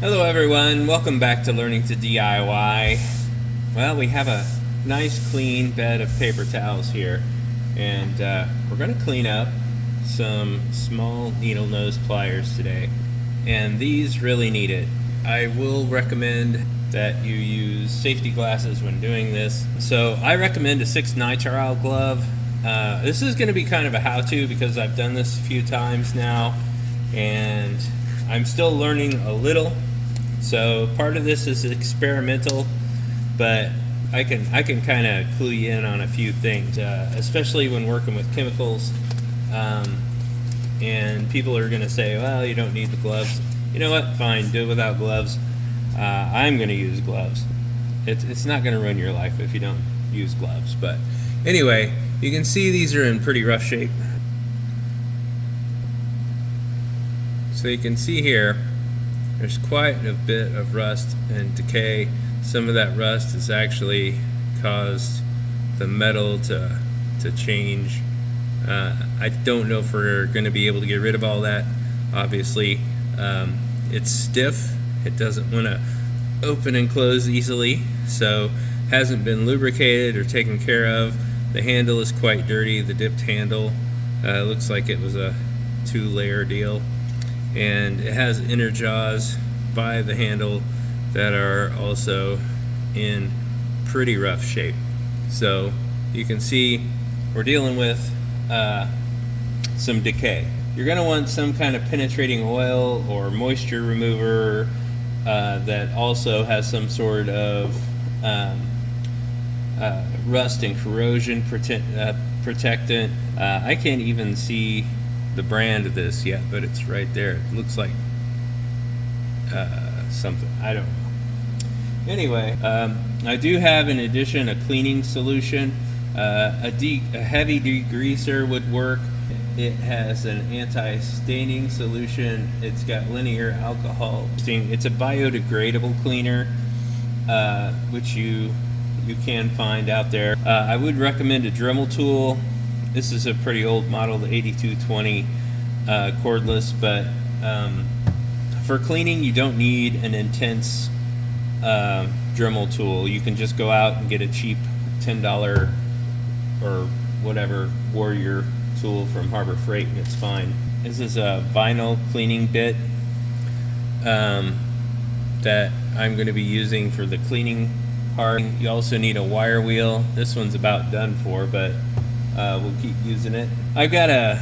Hello everyone, welcome back to Learning to DIY. Well, we have a nice clean bed of paper towels here, and we're going to clean up some small needle nose pliers today, and these really need it. I will recommend that you use safety glasses when doing this. So I recommend a 6-nitrile glove. This is going to be kind of a how-to because I've done this a few times now, and I'm still learning a little. So part of this is experimental, but I can kind of clue you in on a few things, especially when working with chemicals. And people are going to say, well, you don't need the gloves. You know what? Fine, do it without gloves. I'm going to use gloves. It's not going to ruin your life if you don't use gloves. But anyway, you can see these are in pretty rough shape. So you can see here, there's quite a bit of rust and decay. Some of that rust has actually caused the metal to change. I don't know if we're going to be able to get rid of all that. Obviously, it's stiff. It doesn't want to open and close easily, so hasn't been lubricated or taken care of. The handle is quite dirty. The dipped handle looks like it was a 2-layer deal. And it has inner jaws by the handle that are also in pretty rough shape. So you can see we're dealing with some decay. You're going to want some kind of penetrating oil or moisture remover that also has some sort of rust and corrosion protectant. I can't even see the brand of this yet, but it's right there. It looks like something, I don't know. Anyway, I do have in addition a cleaning solution. A heavy degreaser would work. It has an anti-staining solution. It's got linear alcohol. It's a biodegradable cleaner, which you can find out there. I would recommend a Dremel tool. This is a pretty old model, the 8220 cordless, but for cleaning you don't need an intense Dremel tool. You can just go out and get a cheap $10 or whatever Warrior tool from Harbor Freight and it's fine. This is a vinyl cleaning bit that I'm going to be using for the cleaning part. You also need a wire wheel. This one's about done for, but we'll keep using it. I've got a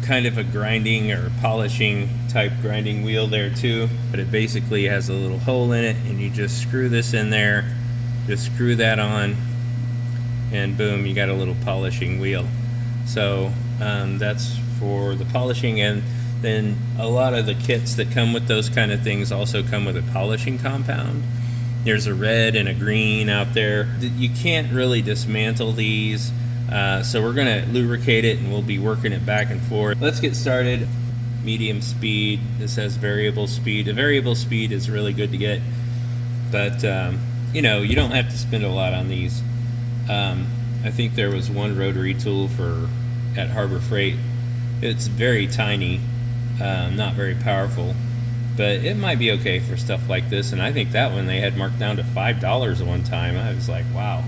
kind of a grinding or polishing type grinding wheel there too, but it basically has a little hole in it, and you just screw this in there, just screw that on, and boom, you got a little polishing wheel. So that's for the polishing, and then a lot of the kits that come with those kind of things also come with a polishing compound. There's a red and a green out there. You can't really dismantle these. So we're going to lubricate it and we'll be working it back and forth. Let's get started. Medium speed. This has variable speed. A variable speed is really good to get, but you know, you don't have to spend a lot on these. I think there was one Rotary Tool at Harbor Freight. It's very tiny, not very powerful, but it might be okay for stuff like this. And I think that one they had marked down to $5 at one time. I was like, wow.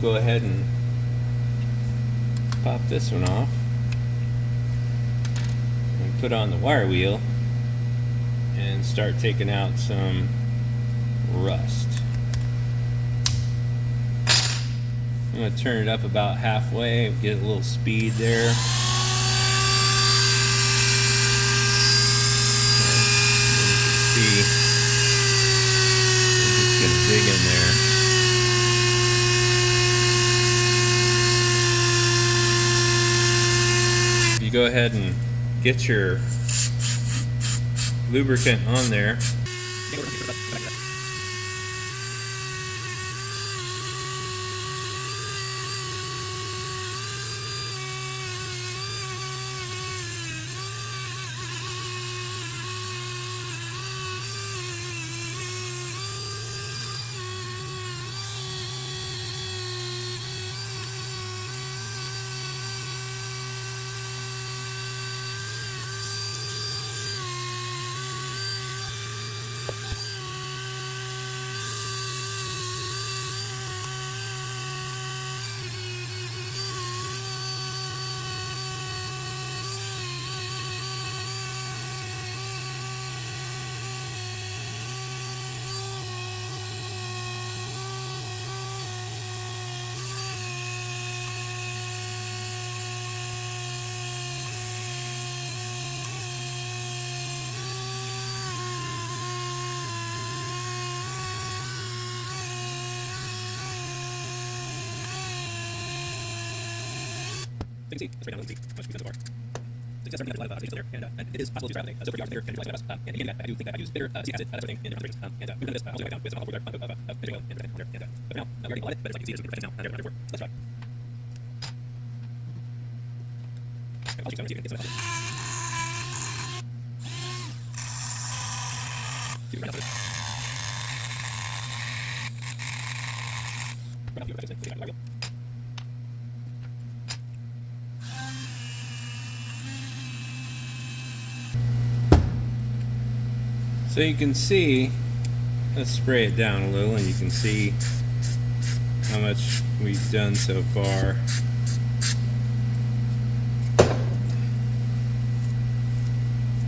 Go ahead and pop this one off and put on the wire wheel and start taking out some rust. I'm going to turn it up about halfway, get a little speed there. And you can see I'm just going to dig in there. Go ahead and get your lubricant on there. So you can see, it's right down, you can see how much we've done so far. So you can start a lot of things there, and it is possible to do that. So for the there, and like that. And again, I do think that I use bitter acetic acid, that sort of thing, in different situations. And we've done this, I'll do it down with some olive oil there, of vegetable oil, and there. But now, we're getting a lot of it, but it's like you can see, there's some perfections now, and they're Let's try. I'll just see if we can get some of that. See right now, this. Right now, you perfections, so you got it. So you can see, let's spray it down a little and you can see how much we've done so far.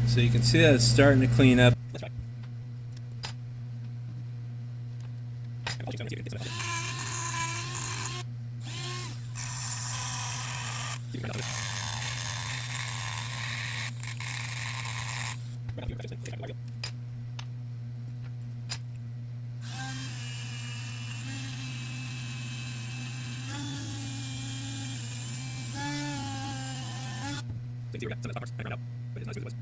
So you can see that it's starting to clean up. Let's try. So you can see we got some of the toppers kind of run out, but it's not as smooth as it was.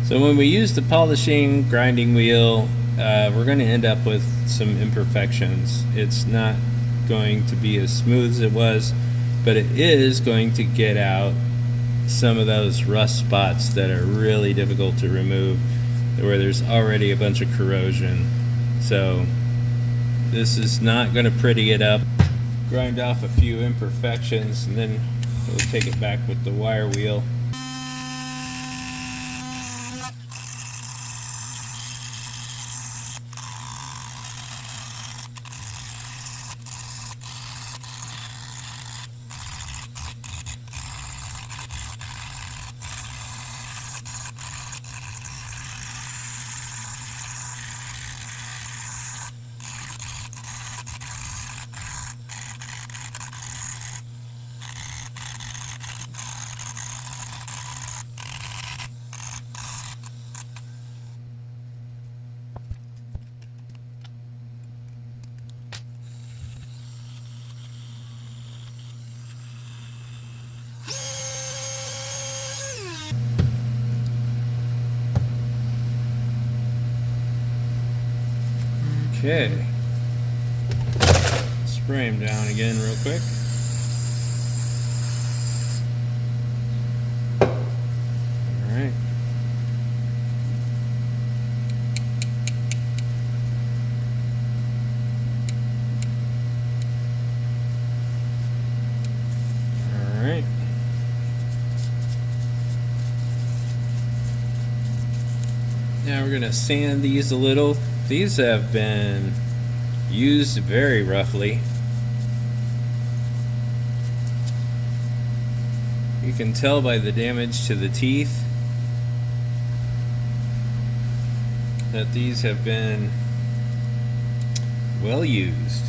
So when we use the polishing grinding wheel, we're going to end up with some imperfections. It's not going to be as smooth as it was, but it is going to get out some of those rust spots that are really difficult to remove, where there's already a bunch of corrosion. So this is not going to pretty it up. Grind off a few imperfections, and then we'll take it back with the wire wheel. Okay, spray him down again real quick. All right. All right. Now we're gonna sand these a little. These have been used very roughly, You can tell by the damage to the teeth that these have been well used.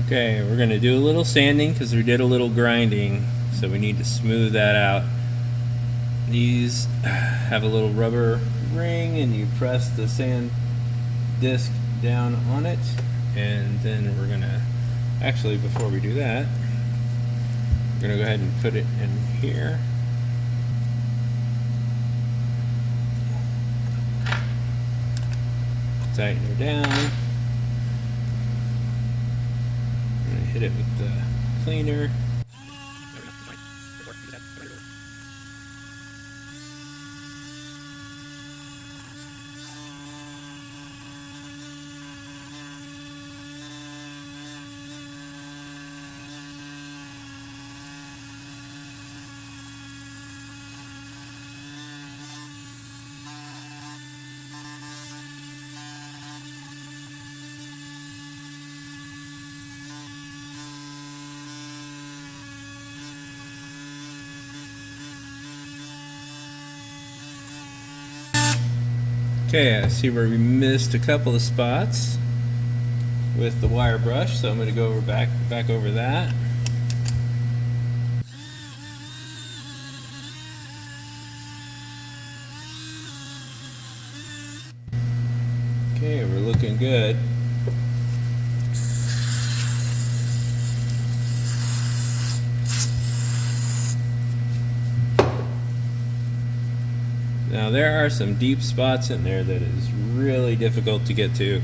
Okay, we're going to do a little sanding because we did a little grinding, so we need to smooth that out. These have a little rubber ring and you press the sand disc down on it, and then we're going to, actually before we do that, we're going to go ahead and put it in here. Tighten her down. Hit it with the cleaner. Okay, I see where we missed a couple of spots with the wire brush, so I'm going to go back over that. Okay, we're looking good. Now there are some deep spots in there that is really difficult to get to,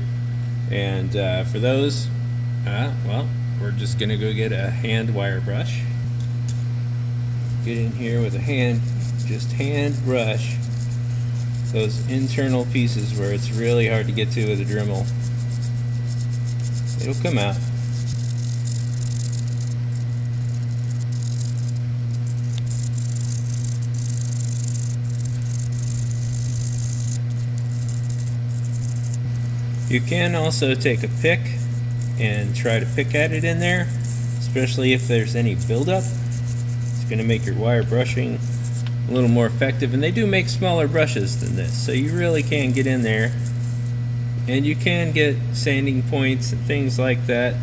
and for those, well, we're just gonna go get a hand wire brush. Get in here with a hand brush those internal pieces where it's really hard to get to with a Dremel. It'll come out. You can also take a pick and try to pick at it in there, especially if there's any buildup. It's going to make your wire brushing a little more effective, and they do make smaller brushes than this, so you really can get in there, and you can get sanding points and things like that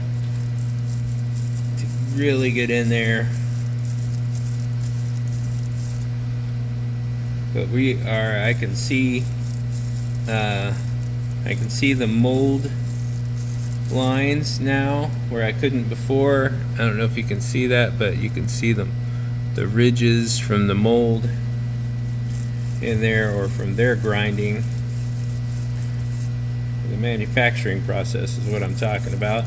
to really get in there. But I can see the mold lines now where I couldn't before. I don't know if you can see that, but you can see the ridges from the mold in there, or from their grinding. The manufacturing process is what I'm talking about.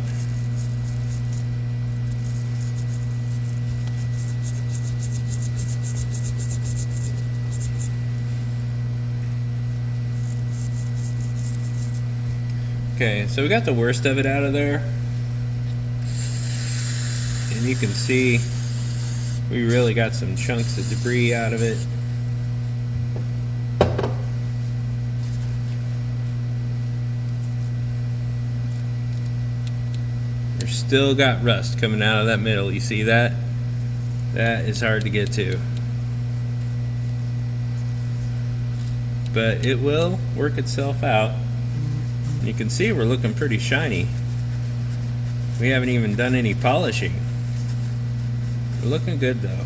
Okay, so we got the worst of it out of there, and you can see we really got some chunks of debris out of it. There's still got rust coming out of that middle. You see that? That is hard to get to, but it will work itself out. You can see we're looking pretty shiny. We haven't even done any polishing. We're looking good though.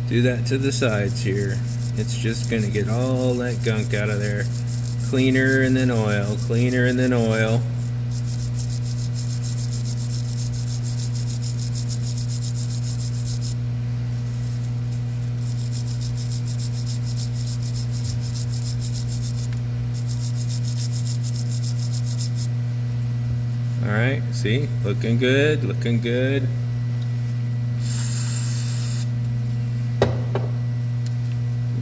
Do that to the sides here. It's just gonna get all that gunk out of there. Cleaner and then oil, cleaner and then oil. Alright, see? Looking good, looking good.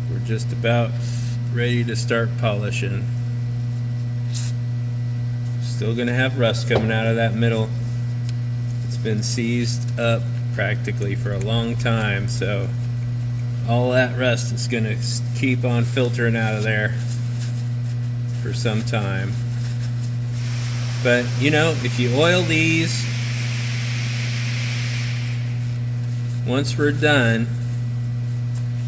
We're just about ready to start polishing. still gonna have rust coming out of that middle. It's been seized up practically for a long time, so all that rust is gonna keep on filtering out of there for some time. But you know, if you oil these, once we're done,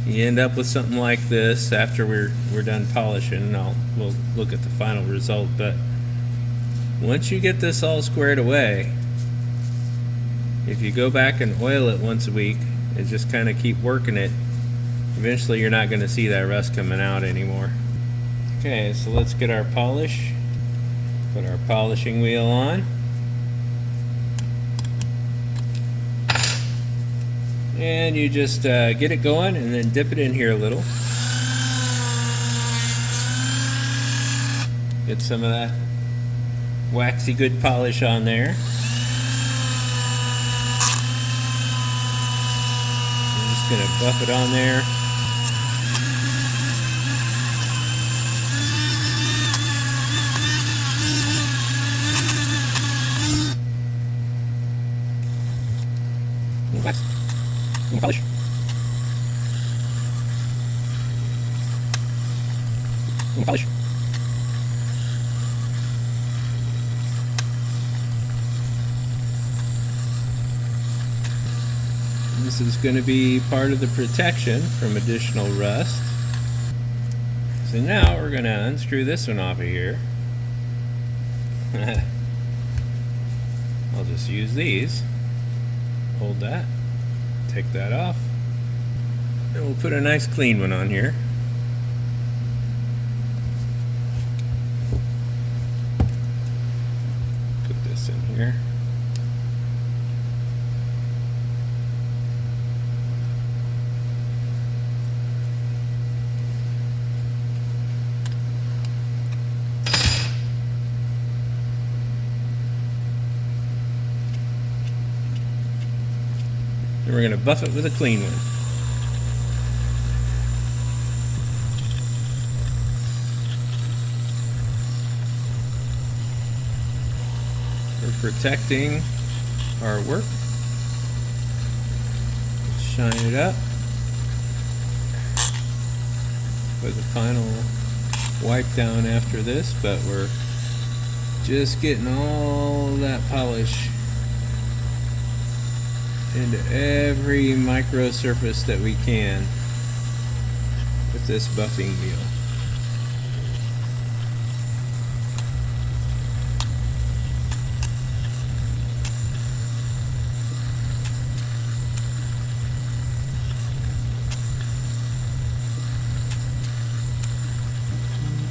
you end up with something like this after we're done polishing. We'll look at the final result, but once you get this all squared away, if you go back and oil it once a week and just kind of keep working it, eventually you're not going to see that rust coming out anymore. Okay, so let's get our polish. Put our polishing wheel on. And you just get it going and then dip it in here a little. Get some of that waxy good polish on there. I'm just going to buff it on there. Wax. Polish. Polish. This is going to be part of the protection from additional rust. So now we're going to unscrew this one off of here. I'll just use these. Hold that. Take that off, and we'll put a nice clean one on here. Put this in here. And we're going to buff it with a clean one. We're protecting our work. Let's shine it up with a final wipe down after this, but we're just getting all that polish into every micro surface that we can with this buffing wheel.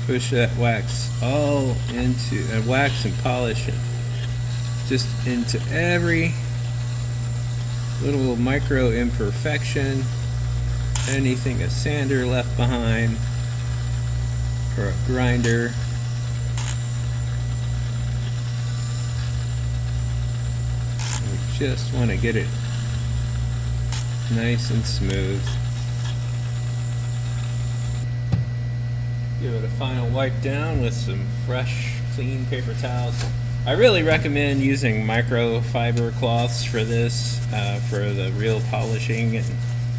Push that wax all into wax and polish it just into every little micro imperfection, anything a sander left behind or a grinder. We just want to get it nice and smooth. Give it a final wipe down with some fresh, clean paper towels. I really recommend using microfiber cloths for this, for the real polishing and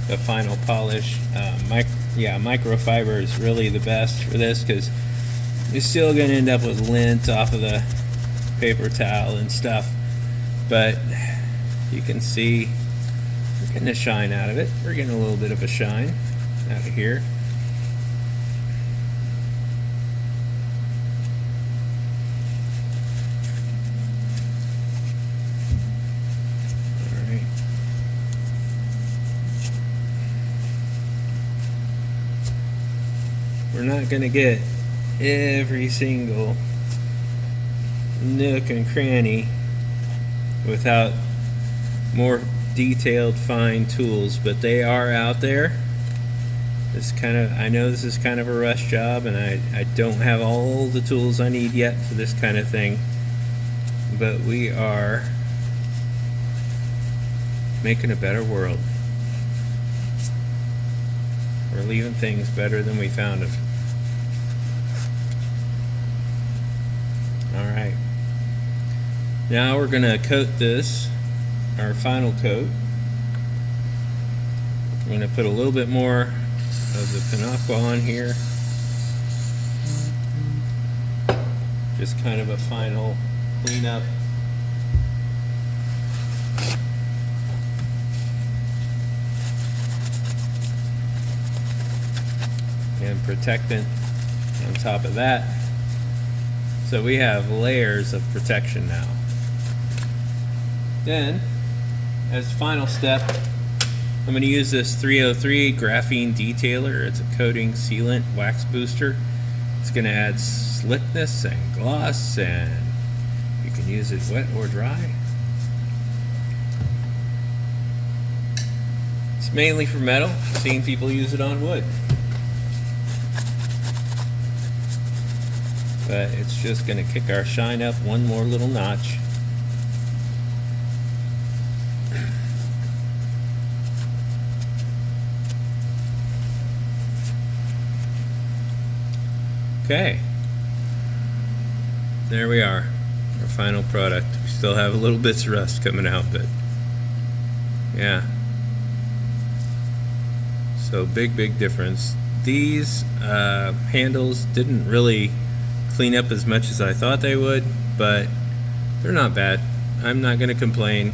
the final polish. Microfiber is really the best for this because you're still going to end up with lint off of the paper towel and stuff. But you can see we're getting a shine out of it. We're getting a little bit of a shine out of here. We're not going to get every single nook and cranny without more detailed, fine tools, but they are out there. I know this is kind of a rush job, and I don't have all the tools I need yet for this kind of thing, but we are making a better world. We're leaving things better than we found them. Alright, Now we're going to coat this, our final coat. I'm going to put a little bit more of the Pinaqua on here. Just kind of a final cleanup. And protectant on top of that. So we have layers of protection now. Then, as final step, I'm going to use this 303 graphene detailer. It's a coating sealant wax booster. It's going to add slickness and gloss, and you can use it wet or dry. It's mainly for metal. I've seen people use it on wood. But it's just going to kick our shine up one more little notch. Okay, there we are, our final product. We still have a little bits of rust coming out, but yeah. So big difference. These handles didn't really clean up as much as I thought they would, but they're not bad. I'm not going to complain.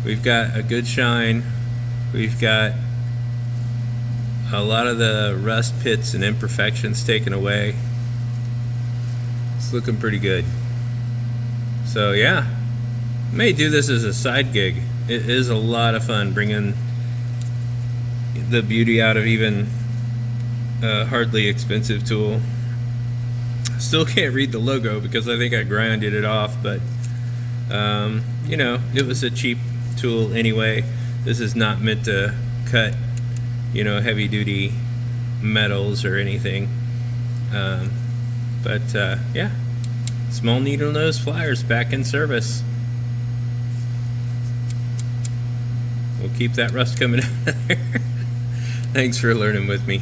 We've got a good shine. We've got a lot of the rust pits and imperfections taken away. It's looking pretty good. So yeah, I may do this as a side gig. It is a lot of fun bringing the beauty out of even a hardly expensive tool. Still can't read the logo because I think I grinded it off, but you know, it was a cheap tool anyway. This is not meant to cut, you know, heavy duty metals or anything. Yeah, small needle nose pliers back in service. We'll keep that rust coming out of there. Thanks for learning with me.